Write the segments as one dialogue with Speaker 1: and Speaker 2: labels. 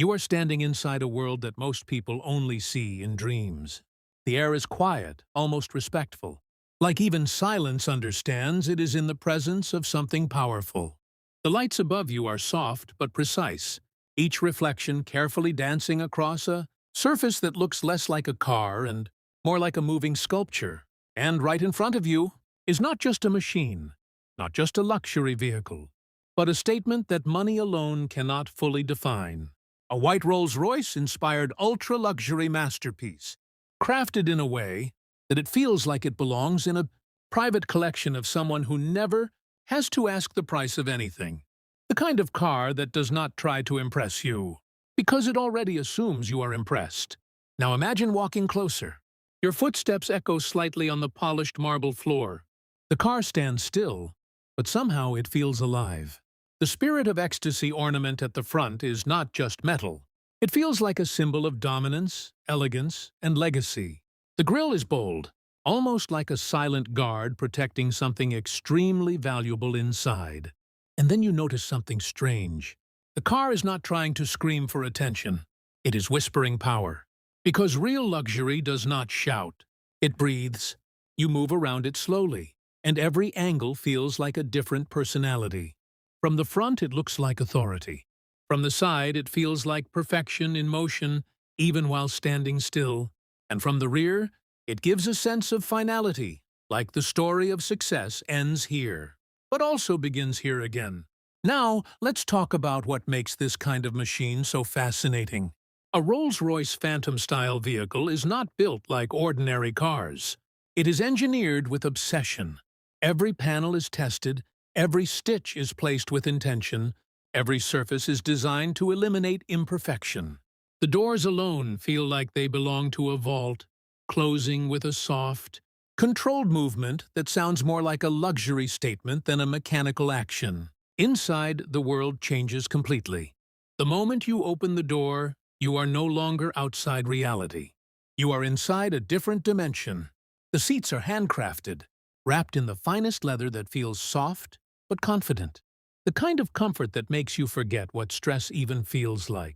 Speaker 1: You are standing inside a world that most people only see in dreams. The air is quiet, almost respectful. Like even silence understands it is in the presence of something powerful. The lights above you are soft but precise, each reflection carefully dancing across a surface that looks less like a car and more like a moving sculpture. And right in front of you is not just a machine, not just a luxury vehicle, but a statement that money alone cannot fully define. A white Rolls-Royce inspired ultra-luxury masterpiece, crafted in a way that it feels like it belongs in a private collection of someone who never has to ask the price of anything. The kind of car that does not try to impress you, because it already assumes you are impressed. Now imagine walking closer. Your footsteps echo slightly on the polished marble floor. The car stands still, but somehow it feels alive. The spirit of ecstasy ornament at the front is not just metal. It feels like a symbol of dominance, elegance, and legacy. The grille is bold, almost like a silent guard protecting something extremely valuable inside. And then you notice something strange. The car is not trying to scream for attention. It is whispering power. Because real luxury does not shout. It breathes. You move around it slowly, and every angle feels like a different personality. From the front, it looks like authority. From the side, it feels like perfection in motion, even while standing still. And from the rear, it gives a sense of finality, like the story of success ends here, but also begins here again. Now, let's talk about what makes this kind of machine so fascinating. A Rolls-Royce Phantom-style vehicle is not built like ordinary cars. It is engineered with obsession. Every panel is tested, every stitch is placed with intention, every surface is designed to eliminate imperfection. The doors alone feel like they belong to a vault, closing with a soft, controlled movement that sounds more like a luxury statement than a mechanical action. Inside, the world changes completely. The moment you open the door, you are no longer outside reality. You are inside a different dimension. The seats are handcrafted, wrapped in the finest leather that feels soft but confident. The kind of comfort that makes you forget what stress even feels like.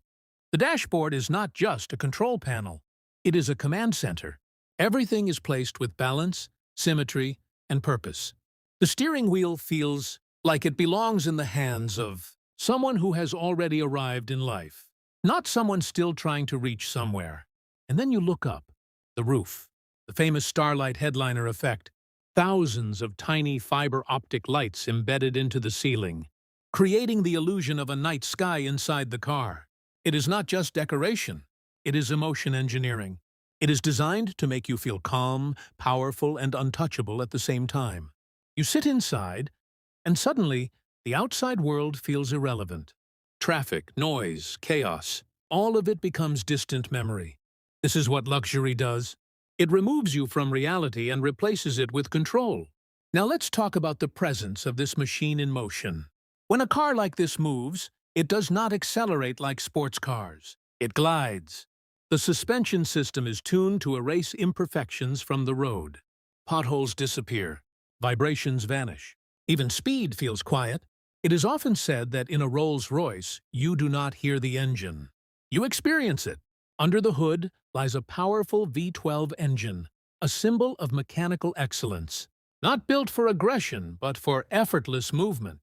Speaker 1: The dashboard is not just a control panel. It is a command center. Everything is placed with balance, symmetry, and purpose. The steering wheel feels like it belongs in the hands of someone who has already arrived in life, not someone still trying to reach somewhere. And then you look up. The roof, the famous starlight headliner effect, thousands of tiny fiber optic lights embedded into the ceiling, creating the illusion of a night sky inside the car. It is not just decoration. It is emotion engineering. It is designed to make you feel calm, powerful, and untouchable at the same time. You sit inside, and suddenly, the outside world feels irrelevant. Traffic, noise, chaos, all of it becomes distant memory. This is what luxury does. It removes you from reality and replaces it with control. Now let's talk about the presence of this machine in motion. When a car like this moves, it does not accelerate like sports cars. It glides. The suspension system is tuned to erase imperfections from the road. Potholes disappear. Vibrations vanish. Even speed feels quiet. It is often said that in a Rolls-Royce, you do not hear the engine. You experience it. Under the hood lies a powerful V12 engine, a symbol of mechanical excellence. Not built for aggression, but for effortless movement.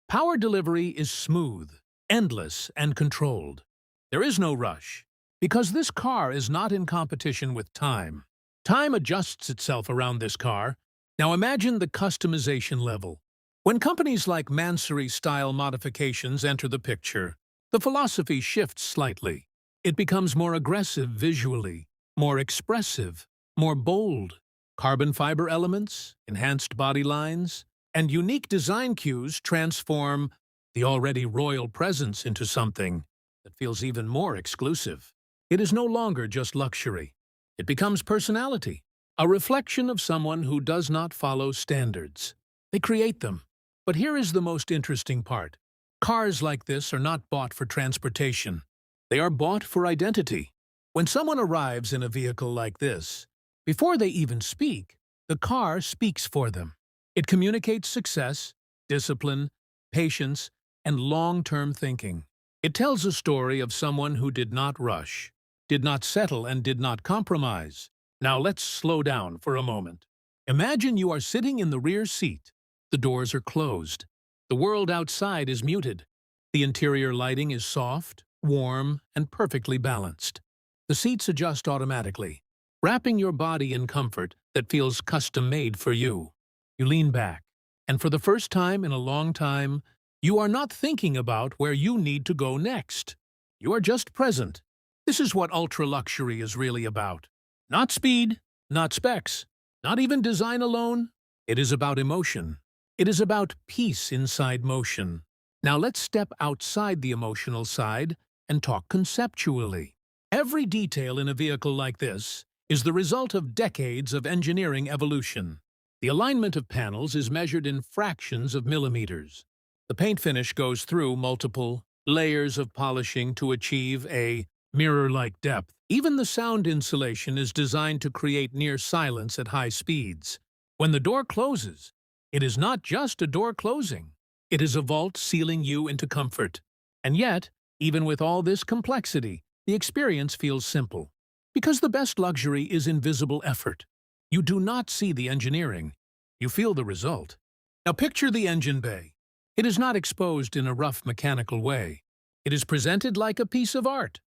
Speaker 1: Power delivery is smooth, endless, and controlled. There is no rush, because this car is not in competition with time. Time adjusts itself around this car. Now imagine the customization level. When companies like Mansory-style modifications enter the picture, the philosophy shifts slightly. It becomes more aggressive visually, more expressive, more bold. Carbon fiber elements, enhanced body lines, and unique design cues transform the already royal presence into something that feels even more exclusive. It is no longer just luxury. It becomes personality, a reflection of someone who does not follow standards. They create them. But here is the most interesting part. Cars like this are not bought for transportation. They are bought for identity. When someone arrives in a vehicle like this, before they even speak, the car speaks for them. It communicates success, discipline, patience, and long-term thinking. It tells a story of someone who did not rush, did not settle, and did not compromise. Now let's slow down for a moment. Imagine you are sitting in the rear seat. The doors are closed. The world outside is muted. The interior lighting is soft, warm, and perfectly balanced. The seats adjust automatically, wrapping your body in comfort that feels custom-made for you. You lean back, and for the first time in a long time, you are not thinking about where you need to go next. You are just present. This is what ultra-luxury is really about. Not speed, not specs, not even design alone. It is about emotion. It is about peace inside motion. Now let's step outside the emotional side and talk conceptually. Every detail in a vehicle like this is the result of decades of engineering evolution. The alignment of panels is measured in fractions of millimeters. The paint finish goes through multiple layers of polishing to achieve a mirror-like depth. Even the sound insulation is designed to create near silence at high speeds. When the door closes, it is not just a door closing. It is a vault sealing you into comfort. And yet, even with all this complexity, the experience feels simple. Because the best luxury is invisible effort. You do not see the engineering. You feel the result. Now picture the engine bay. It is not exposed in a rough mechanical way. It is presented like a piece of art.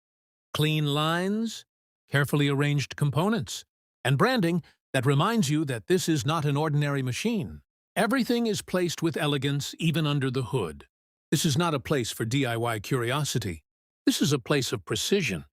Speaker 1: Clean lines, carefully arranged components, and branding that reminds you that this is not an ordinary machine. Everything is placed with elegance even under the hood. This is not a place for DIY curiosity. This is a place of precision.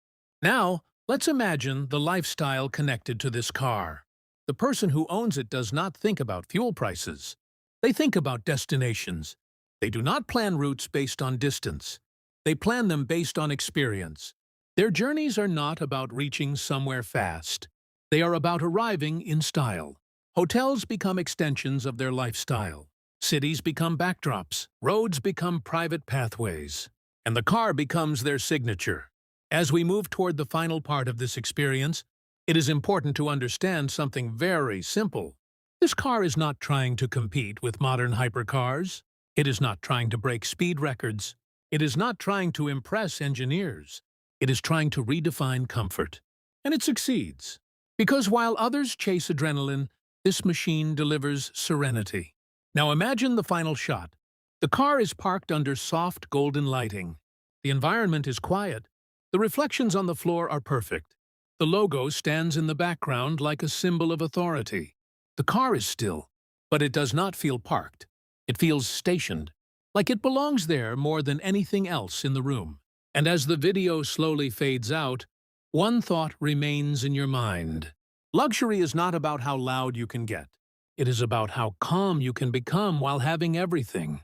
Speaker 1: Now, let's imagine the lifestyle connected to this car. The person who owns it does not think about fuel prices. They think about destinations. They do not plan routes based on distance. They plan them based on experience. Their journeys are not about reaching somewhere fast. They are about arriving in style. Hotels become extensions of their lifestyle. Cities become backdrops. Roads become private pathways. And the car becomes their signature. As we move toward the final part of this experience, it is important to understand something very simple. This car is not trying to compete with modern hypercars. It is not trying to break speed records. It is not trying to impress engineers. It is trying to redefine comfort. And it succeeds. Because while others chase adrenaline, this machine delivers serenity. Now imagine the final shot. The car is parked under soft golden lighting. The environment is quiet. The reflections on the floor are perfect. The logo stands in the background like a symbol of authority. The car is still, but it does not feel parked. It feels stationed, like it belongs there more than anything else in the room. And as the video slowly fades out, one thought remains in your mind. Luxury is not about how loud you can get. It is about how calm you can become while having everything.